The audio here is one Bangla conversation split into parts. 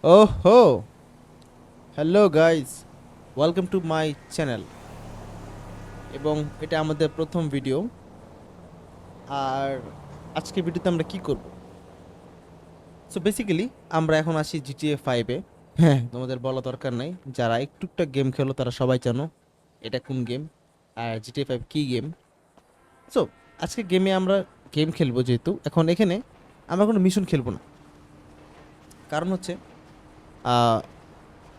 Oh ho! Hello guys, welcome to my channel. এবং এটা আমাদের প্রথম ভিডিও। আর আজকে ভিডিওতে আমরা কি করব? সো বেসিক্যালি আমরা এখন আসি জিটিএ 5-এ। হ্যাঁ, তোমাদের বলা দরকার নাই, যারা একটুকটা গেম খেলো তারা সবাই জানো এটা কোন গেম আর জিটিএ 5 কি গেম। সো আজকে গেমে আমরা গেম খেলবো, যেহেতু এখন এখানে আমরা কোনো মিশন খেলবো না। কারণ হচ্ছে আহ,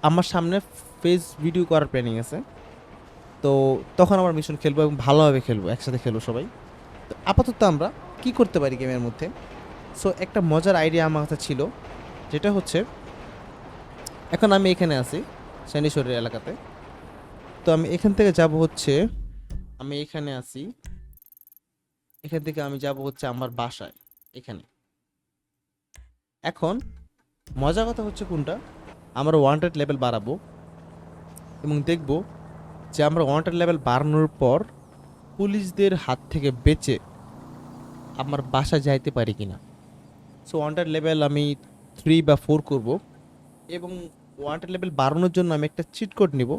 আমার সামনে ফেস ভিডিও করার প্ল্যানিং আছে। তো তখন আমরা মিশন খেলবো এবং ভালোভাবে খেলবো, একসাথে খেলবো সবাই। তো আপাতত আমরা কি করতে পারি গেমের মধ্যে? সো একটা মজার আইডিয়া আমার কাছে ছিল, যেটা হচ্ছে এখন আমি এখানে আছি স্যানিশ্বরের এলাকাতে। তো আমি এখান থেকে যাব হচ্ছে, আমি এখানে আছি, এখান থেকে আমি যাব হচ্ছে আমার বাসায় এখানে। এখন মজার কথা হচ্ছে কোনটা, আমরা ওয়ান্টেড লেভেল বাড়াবো এবং দেখব যে আমরা ওয়ান্টেড লেভেল বাড়ানোর পর পুলিশদের হাত থেকে বেঁচে আমার বাসায় যাইতে পারি কিনা। সো ওয়ান্টেড লেভেল আমি 3 বা 4 করব এবং ওয়ান্টেড লেভেল বাড়ানোর জন্য আমি একটা চিট কোড নিব।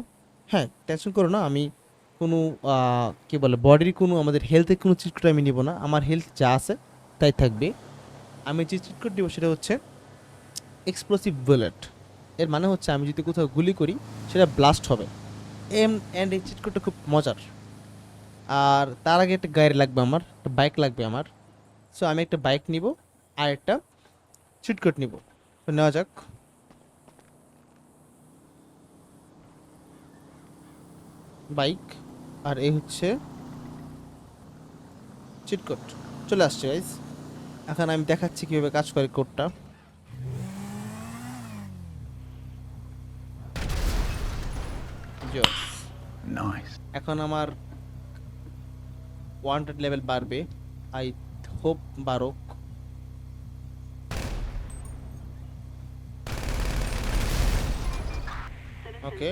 হ্যাঁ, টেনশন করো না, আমি কোনো কী বলে বডির কোনো, আমাদের হেলথের কোনো চিট কোড আমি নিব না। আমার হেলথ যা আছে তাই থাকবে। আমি যে চিট কোড নিব সেটা হচ্ছে এক্সপ্লোসিভ বুলেট। এর মানে হচ্ছে আমি যদি কোথাও গুলি করি সেটা ব্লাস্ট হবে। অ্যান্ড এই চিট কোডটা খুব মজার। আর তার আগে একটা গাড়ি লাগবে, আমার একটা বাইক লাগবে আমার। সো আমি একটা বাইক নিব আর একটা চিট কোড নিব। তো নেওয়া যাক। বাইক আর এই হচ্ছে চিট কোড, চলে আসছে গাইজ। এখন আমি দেখাচ্ছি কিভাবে কাজ করে কোডটা। Nice. এখন আমার ওয়ান্টেড লেভেল বাড়বে, আই হোপ বাড়ুক। ওকে,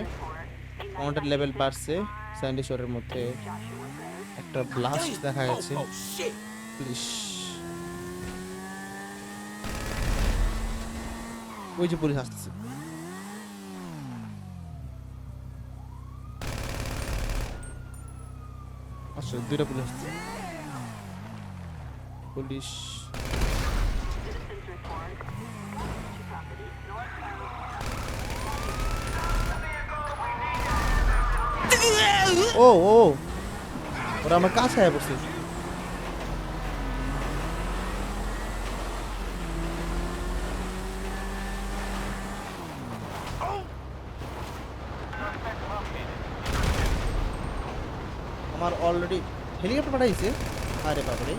ওয়ান্টেড লেভেল বাড়ছে। স্যান্ডি শোরের মধ্যে একটা ব্লাস্ট দেখা গেছে। প্লিজ, ওই যে পুলিশ আসছে। আসলে দুইটা পুলিশ আসছে। পুলিশ ও ও ওরা আমার কাছে আয় পড়ছে। আমার অলরেডি হেলিকপ্টার পাঠাইছে। আরে বাবারে,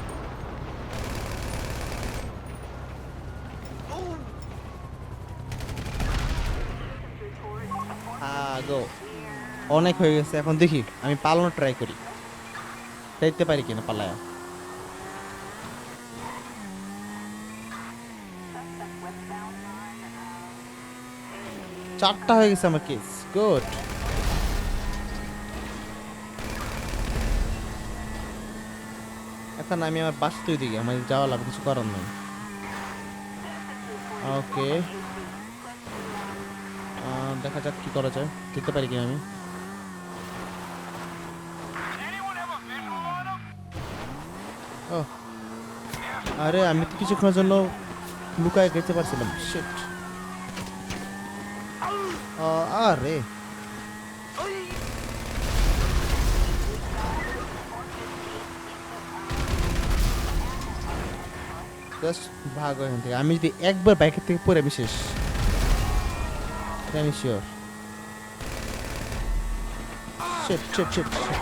গো অনেক হয়ে গেছে। এখন দেখি আমি পালানোর ট্রাই করি, যাইতে পারি কিনা পালায়া। চারটা হয়ে গেছে আমার কেস। গুড। এখন আমি আমার বাস তৈরি দিকে আমার যাওয়া লাগবে, কিছু করার নেই। ওকে, দেখা যাক কি করা যায়, যেতে পারি কিনা আমি। ও আরে, আমি তো কিছুক্ষণের জন্য লুকায় যেতে পারছিলাম। শিট। আরে জাস্ট ভাগ এখান থেকে। আমি যদি একবার বাইকের থেকে পড়ে আমি শেষ, এটা আমি sure. Shit shit shit shit.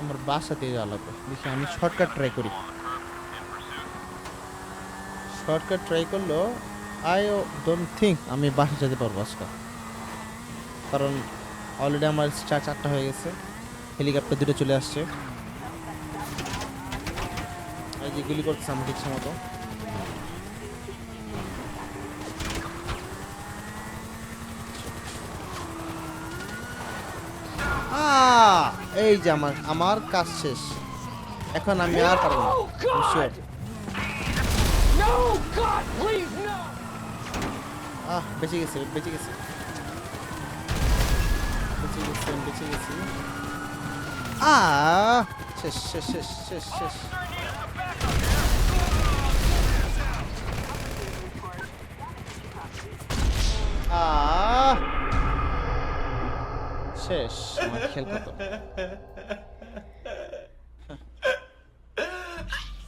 আমার বাসা দিয়ে যাওয়া লাগবে। দেখি আমি শর্টকাট ট্রাই করি। শর্টকাট ট্রাই করলো আই ডোন্ট থিঙ্ক আমি বাসা যেতে পারবো আজকে, কারণ অলরেডি আমার স্টার 4টা হয়ে গেছে। হেলিকপ্টার দুটো চলে আসছে। এই যে গুলি করতেছে আমার ইচ্ছা মতো। আ এই যে আমার আমার কাজ শেষ। এখন আমি আর পারবো না। No, I'm sure. God! No, God, please, no! বেঁচে গেছি, বেঁচে গেছি। বেঁচে গেছি, আমি বেঁচে গেছি। আ শেষ, শেষ, শেষ, শেষ, শেষ। আহ শেষ আমার খেল খতম।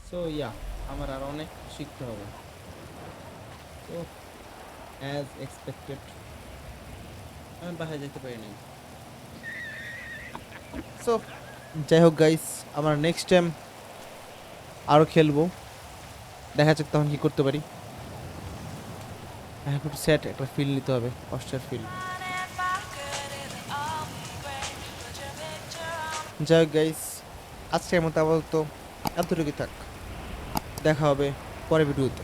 সো ইয়া আমার আর অনেক শিখতে হবে। তো অ্যাজ এক্সপেক্টেড আমি বাসায় যেতে পারি নাই। সো যাই হোক গাইস, আমরা নেক্সট টাইম আরও খেলবো, দেখা যাক তখন কি করতে পারি। এখন সেট একটা ফিল নিতে হবে, কষ্টের ফিল। যাই হোক গাইস, আজকের মতো আপাতত এতটুকুই থাক। দেখা হবে পরের ভিডিওতে।